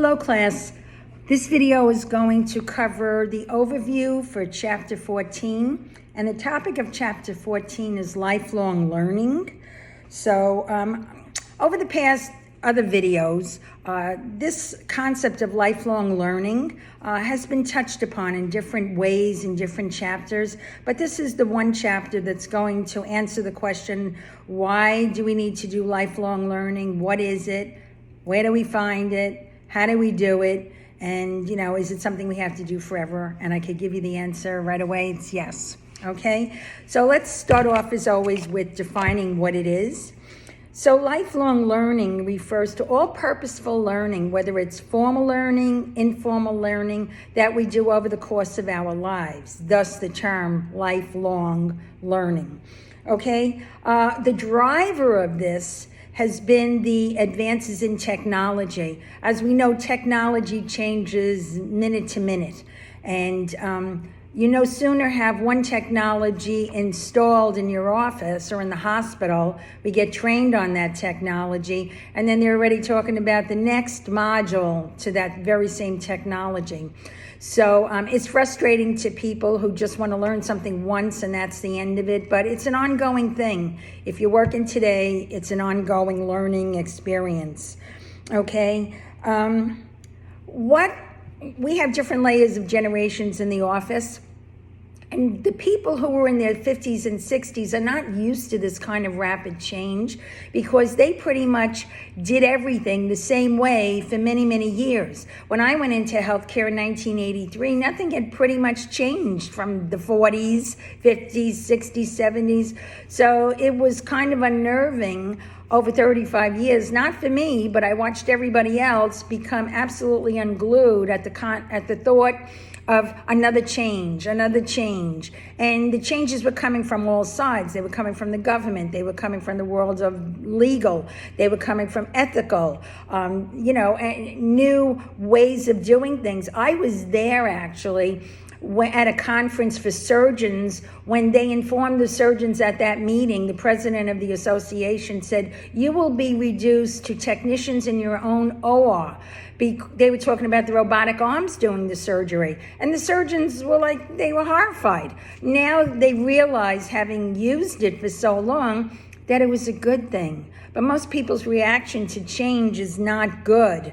Hello class. This video is going to cover the overview for chapter 14, and the topic of chapter 14 is lifelong learning. So over the past other videos, this concept of lifelong learning has been touched upon in different ways in different chapters, but this is the one chapter that's going to answer the question, why do we need to do lifelong learning? What is it? Where do we find it? How do we do it? And, is it something we have to do forever? And I could give you the answer right away. It's yes. Okay? So let's start off, as always, with defining what it is. So lifelong learning refers to all purposeful learning, whether it's formal learning, informal learning, that we do over the course of our lives. Thus the term lifelong learning. Okay? The driver of this has been the advances in technology. As we know, technology changes minute to minute. And you no sooner have one technology installed in your office or in the hospital, we get trained on that technology, and then they're already talking about the next module to that very same technology. So it's frustrating to people who just want to learn something once and that's the end of it, but it's an ongoing thing. If you're working today, it's an ongoing learning experience, okay? We have different layers of generations in the office, and the people who were in their 50s and 60s are not used to this kind of rapid change because they pretty much did everything the same way for many, many years. When I went into healthcare in 1983, nothing had pretty much changed from the 40s, 50s, 60s, 70s. So it was kind of unnerving over 35 years, not for me, but I watched everybody else become absolutely unglued at the thought of another change. And the changes were coming from all sides. They were coming from the government. They were coming from the world of legal. They were coming from ethical, and new ways of doing things. I was there actually at a conference for surgeons when they informed the surgeons at that meeting. The president of the association said, you will be reduced to technicians in your own OR. They were talking about the robotic arms doing the surgery. And the surgeons were they were horrified. Now they realize, having used it for so long, that it was a good thing. But most people's reaction to change is not good.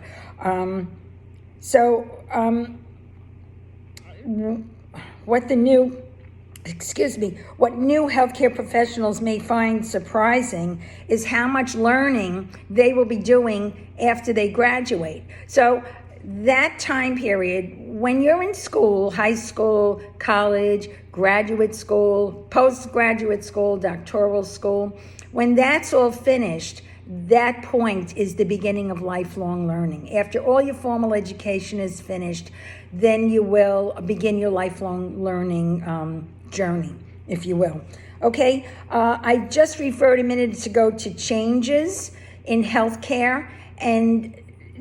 What new healthcare professionals may find surprising is how much learning they will be doing after they graduate. So that time period, when you're in school, high school, college, graduate school, postgraduate school, doctoral school, when that's all finished, that point is the beginning of lifelong learning. After all your formal education is finished, then you will begin your lifelong learning journey, if you will. Okay, I just referred a minute ago to changes in healthcare, and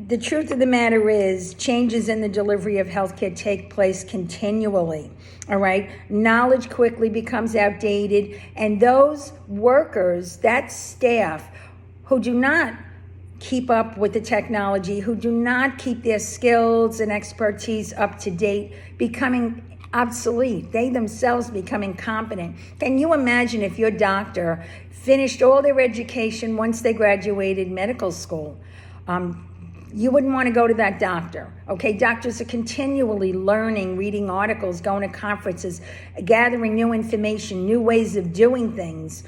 the truth of the matter is changes in the delivery of healthcare take place continually. All right, knowledge quickly becomes outdated, and those workers, that staff, who do not keep up with the technology, who do not keep their skills and expertise up to date, becoming obsolete. They themselves become incompetent. Can you imagine if your doctor finished all their education once they graduated medical school? You wouldn't want to go to that doctor. Okay, doctors are continually learning, reading articles, going to conferences, gathering new information, new ways of doing things.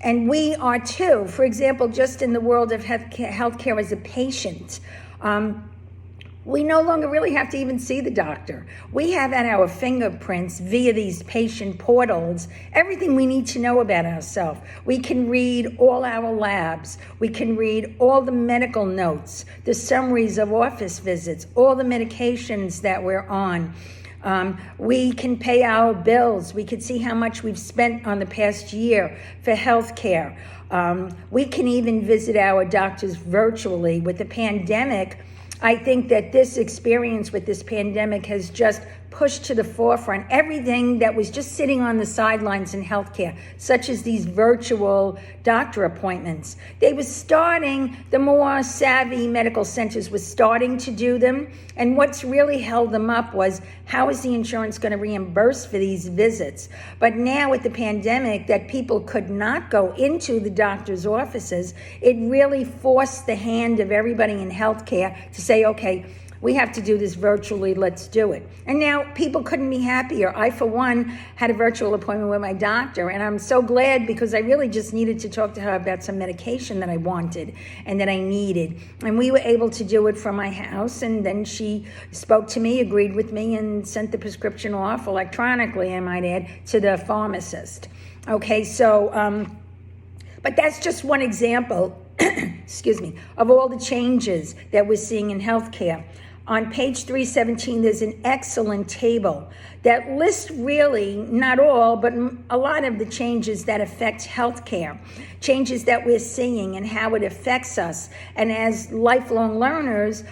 And we are too. For example, just in the world of healthcare as a patient, we no longer really have to even see the doctor. We have at our fingerprints, via these patient portals, everything we need to know about ourselves. We can read all our labs. We can read all the medical notes, the summaries of office visits, all the medications that we're on. We can pay our bills. We can see how much we've spent on the past year for health care. We can even visit our doctors virtually. With the pandemic, I think that this experience with this pandemic has just pushed to the forefront everything that was just sitting on the sidelines in healthcare, such as these virtual doctor appointments. They were starting, the more savvy medical centers were starting to do them. And what's really held them up was, how is the insurance going to reimburse for these visits? But now with the pandemic, that people could not go into the doctor's offices, it really forced the hand of everybody in healthcare to say, okay, we have to do this virtually, let's do it. And now people couldn't be happier. I, for one, had a virtual appointment with my doctor, and I'm so glad, because I really just needed to talk to her about some medication that I wanted and that I needed. And we were able to do it from my house, and then she spoke to me, agreed with me, and sent the prescription off electronically, I might add, to the pharmacist. Okay, so, but that's just one example, excuse me, of all the changes that we're seeing in healthcare. On page 317, there's an excellent table that lists really, not all, but a lot of the changes that affect healthcare, changes that we're seeing and how it affects us. And as lifelong learners,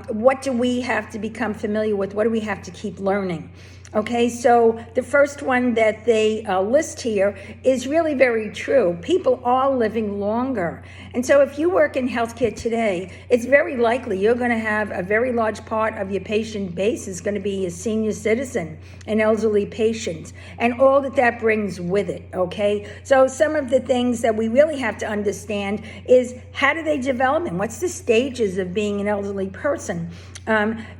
what do we have to become familiar with? What do we have to keep learning? Okay, so the first one that they list here is really very true. People are living longer. And so if you work in healthcare today, it's very likely you're going to have a very large part of your patient base is going to be a senior citizen, an elderly patient, and all that that brings with it, okay? So some of the things that we really have to understand is, how do they develop and what's the stages of being an elderly person?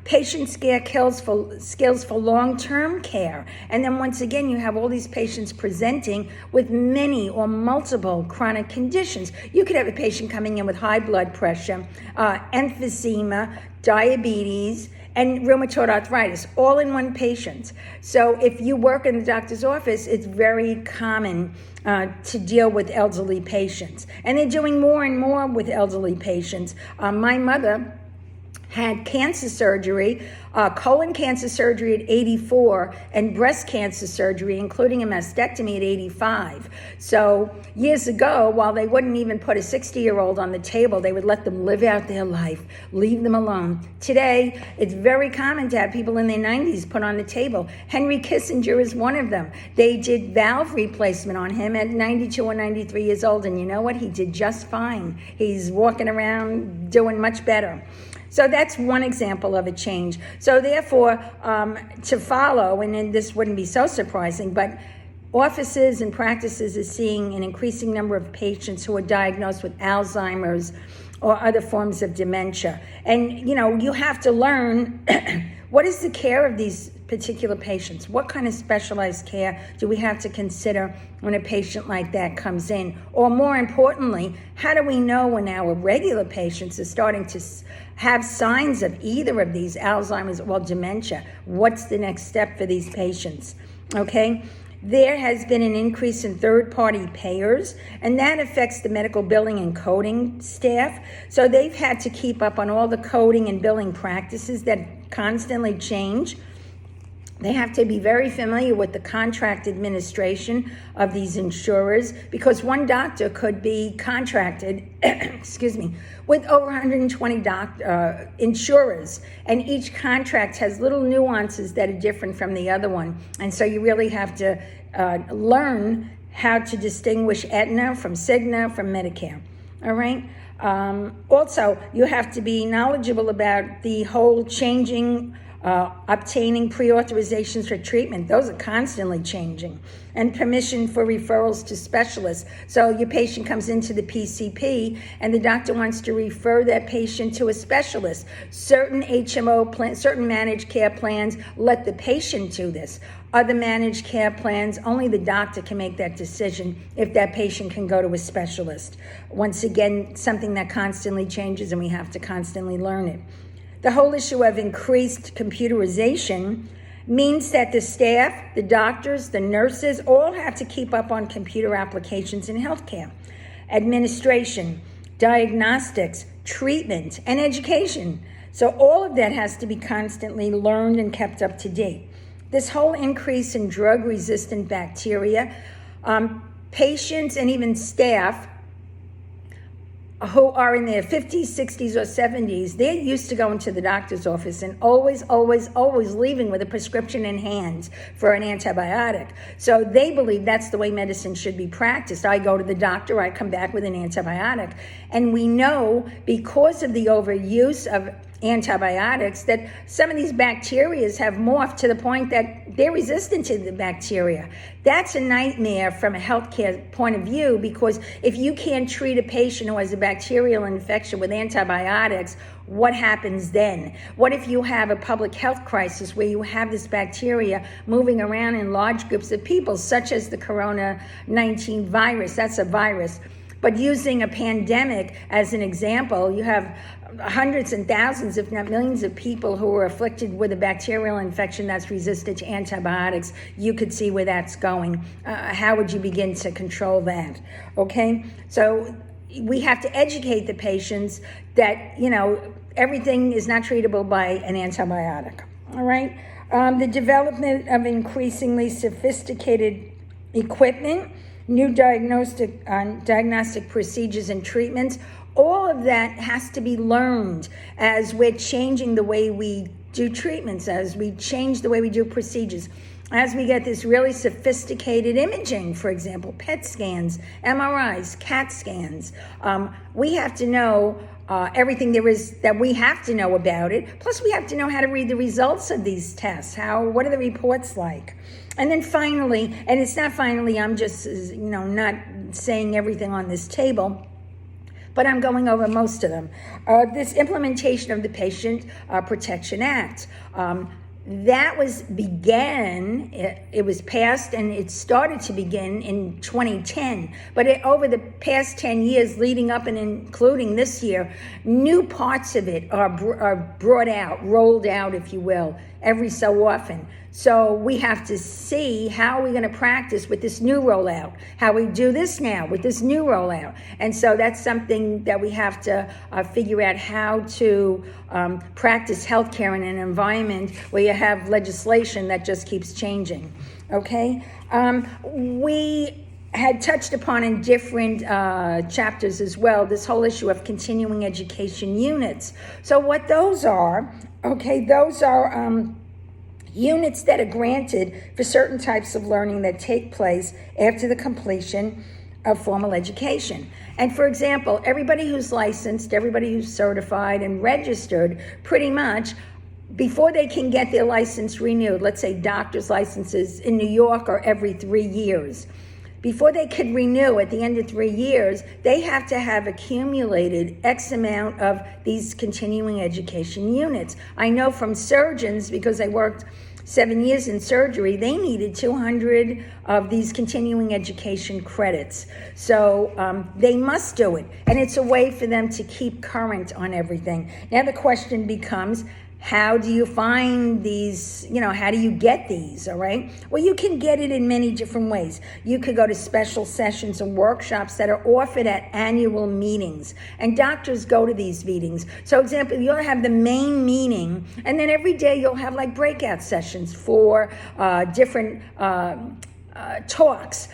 Patient skills for long-term care. And then once again, you have all these patients presenting with many or multiple chronic conditions. You could have a patient coming in with high blood pressure, emphysema, diabetes, and rheumatoid arthritis, all in one patient. So if you work in the doctor's office, it's very common to deal with elderly patients. And they're doing more and more with elderly patients. My mother had cancer surgery, colon cancer surgery at 84, and breast cancer surgery, including a mastectomy, at 85. So years ago, while they wouldn't even put a 60-year-old on the table, they would let them live out their life, leave them alone. Today, it's very common to have people in their 90s put on the table. Henry Kissinger is one of them. They did valve replacement on him at 92 or 93 years old, and you know what? He did just fine. He's walking around doing much better. So that's one example of a change. So therefore, to follow, and then this wouldn't be so surprising, but offices and practices are seeing an increasing number of patients who are diagnosed with Alzheimer's or other forms of dementia. And, you know, you have to learn what is the care of these particular patients? What kind of specialized care do we have to consider when a patient like that comes in? Or more importantly, how do we know when our regular patients are starting to have signs of either of these, Alzheimer's or dementia? What's the next step for these patients? Okay? There has been an increase in third-party payers, and that affects the medical billing and coding staff. So they've had to keep up on all the coding and billing practices that constantly change. They have to be very familiar with the contract administration of these insurers, because one doctor could be contracted, excuse me, with over 120 insurers, and each contract has little nuances that are different from the other one. And so you really have to learn how to distinguish Aetna from Cigna from Medicare, all right? Also, you have to be knowledgeable about the whole changing obtaining pre-authorizations for treatment. Those are constantly changing. And permission for referrals to specialists. So your patient comes into the PCP and the doctor wants to refer that patient to a specialist. Certain HMO plans, certain managed care plans let the patient do this. Other managed care plans, only the doctor can make that decision if that patient can go to a specialist. Once again, something that constantly changes, and we have to constantly learn it. The whole issue of increased computerization means that the staff, the doctors, the nurses, all have to keep up on computer applications in healthcare, administration, diagnostics, treatment, and education. So all of that has to be constantly learned and kept up to date. This whole increase in drug-resistant bacteria, patients and even staff who are in their 50s, 60s, or 70s, they're used to going to the doctor's office and always leaving with a prescription in hand for an antibiotic. So they believe that's the way medicine should be practiced. I go to the doctor, I come back with an antibiotic. And we know because of the overuse of antibiotics that some of these bacteria have morphed to the point that they're resistant to the bacteria. That's a nightmare from a healthcare point of view, because if you can't treat a patient who has a bacterial infection with antibiotics, what happens then? What if you have a public health crisis where you have this bacteria moving around in large groups of people, such as the corona-19 virus? That's a virus. But using a pandemic as an example, you have hundreds and thousands, if not millions of people who are afflicted with a bacterial infection that's resistant to antibiotics. You could see where that's going. How would you begin to control that? Okay, so we have to educate the patients that, everything is not treatable by an antibiotic. All right, the development of increasingly sophisticated equipment, new diagnostic procedures and treatments, all of that has to be learned as we're changing the way we do treatments, as we change the way we do procedures, as we get this really sophisticated imaging, for example, PET scans, MRIs, CAT scans. We have to know everything there is that we have to know about it. Plus, we have to know how to read the results of these tests. What are the reports like? And then finally, and it's not finally, I'm just, not saying everything on this table, but I'm going over most of them. This implementation of the Patient Protection Act. That began, it was passed and it started to begin in 2010. But over the past 10 years leading up and including this year, new parts of it are brought out, rolled out, if you will, every so often. So we have to see how we're going to practice with this new rollout, how we do this now with this new rollout. And so that's something that we have to figure out, how to practice healthcare in an environment where you have legislation that just keeps changing. Okay? We had touched upon in different chapters as well this whole issue of continuing education units. So what those are, those are units that are granted for certain types of learning that take place after the completion of formal education. And for example, everybody who's licensed, everybody who's certified and registered, pretty much before they can get their license renewed, let's say doctor's licenses in New York are every 3 years. Before they could renew at the end of 3 years, they have to have accumulated X amount of these continuing education units. I know from surgeons, because I worked 7 years in surgery, they needed 200 of these continuing education credits. So they must do it. And it's a way for them to keep current on everything. Now the question becomes, how do you find these, how do you get these, all right? Well, you can get it in many different ways. You could go to special sessions and workshops that are offered at annual meetings, and doctors go to these meetings. So, for example, you'll have the main meeting, and then every day you'll have like breakout sessions for different talks.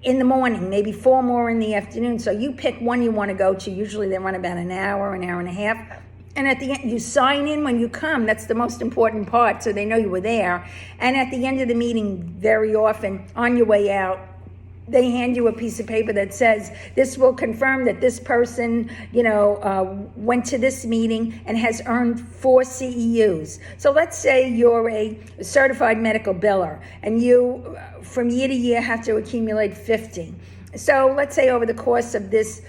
In the morning, maybe 4 more in the afternoon. So you pick one you want to go to. Usually they run about an hour and a half. And at the end, you sign in when you come. That's the most important part, so they know you were there. And at the end of the meeting, very often, on your way out, they hand you a piece of paper that says, this will confirm that this person, went to this meeting and has earned 4 CEUs. So let's say you're a certified medical biller, and you, from year to year, have to accumulate 50. So let's say over the course of this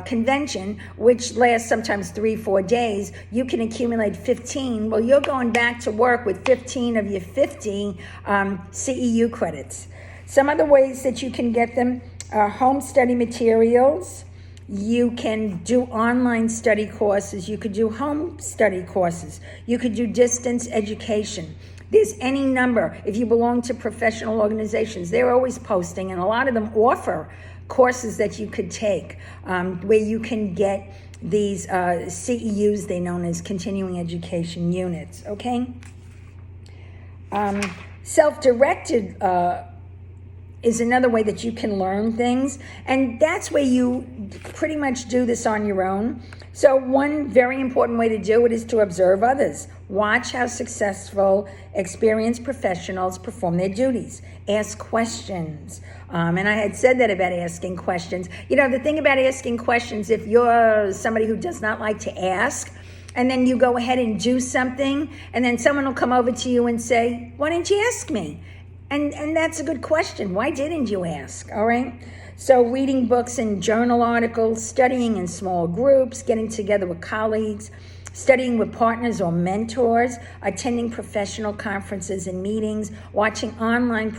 convention, which lasts sometimes 3-4 days, you can accumulate 15. Well, you're going back to work with 15 of your 50 CEU credits. Some other ways that you can get them are home study materials. You can do online study courses. You could do home study courses. You could do distance education. There's any number. If you belong to professional organizations, they're always posting, and a lot of them offer courses that you could take where you can get these CEUs, they're known as continuing education units, okay? Self-directed is another way that you can learn things. And that's where you pretty much do this on your own. So one very important way to do it is to observe others. Watch how successful, experienced professionals perform their duties. Ask questions. And I had said that about asking questions. You know, the thing about asking questions, if you're somebody who does not like to ask, and then you go ahead and do something, and then someone will come over to you and say, why didn't you ask me? And that's a good question. Why didn't you ask? All right. So reading books and journal articles, studying in small groups, getting together with colleagues, studying with partners or mentors, attending professional conferences and meetings, watching online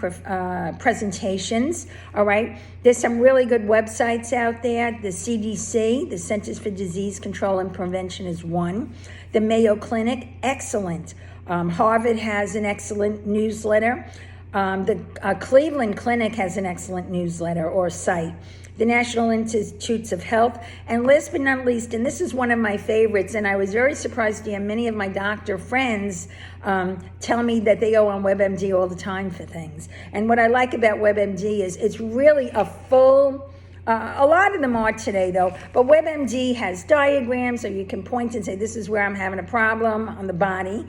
presentations. All right. There's some really good websites out there. The CDC, the Centers for Disease Control and Prevention, is one. The Mayo Clinic, excellent. Harvard has an excellent newsletter. The Cleveland Clinic has an excellent newsletter or site. The National Institutes of Health, and last but not least, and this is one of my favorites, and I was very surprised to hear many of my doctor friends tell me that they go on WebMD all the time for things. And what I like about WebMD is it's really a full, a lot of them are today though, but WebMD has diagrams so you can point and say, this is where I'm having a problem on the body.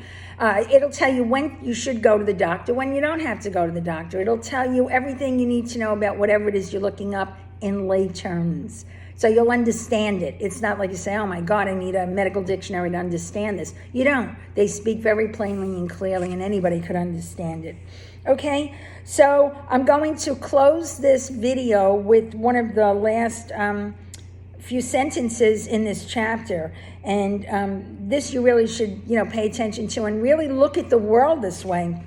It'll tell you when you should go to the doctor, when you don't have to go to the doctor. It'll tell you everything you need to know about whatever it is you're looking up in lay terms. So you'll understand it. It's not like you say, oh my God, I need a medical dictionary to understand this. You don't. They speak very plainly and clearly, and anybody could understand it. Okay, so I'm going to close this video with one of the last few sentences in this chapter. And this you really should, pay attention to and really look at the world this way.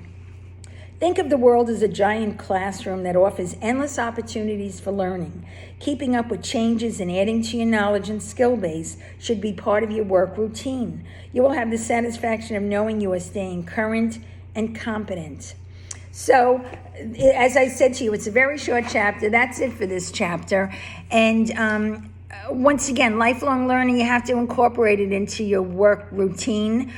Think of the world as a giant classroom that offers endless opportunities for learning. Keeping up with changes and adding to your knowledge and skill base should be part of your work routine. You will have the satisfaction of knowing you are staying current and competent. So, as I said to you, it's a very short chapter. That's it for this chapter. And once again, lifelong learning, you have to incorporate it into your work routine.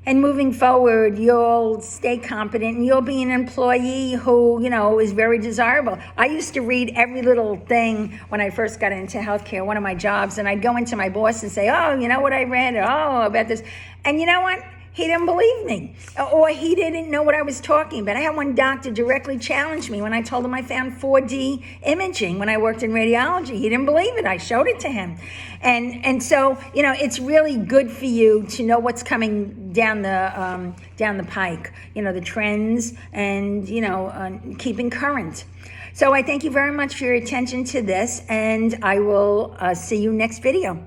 And moving forward, you'll stay competent and you'll be an employee who, is very desirable. I used to read every little thing when I first got into healthcare, one of my jobs, and I'd go into my boss and say, oh, you know what I read? Oh, about this. And you know what? He didn't believe me, or he didn't know what I was talking about. I had one doctor directly challenge me when I told him I found 4D imaging when I worked in radiology. He didn't believe it. I showed it to him. And so, it's really good for you to know what's coming down the pike, the trends and, keeping current. So I thank you very much for your attention to this, and I will see you next video.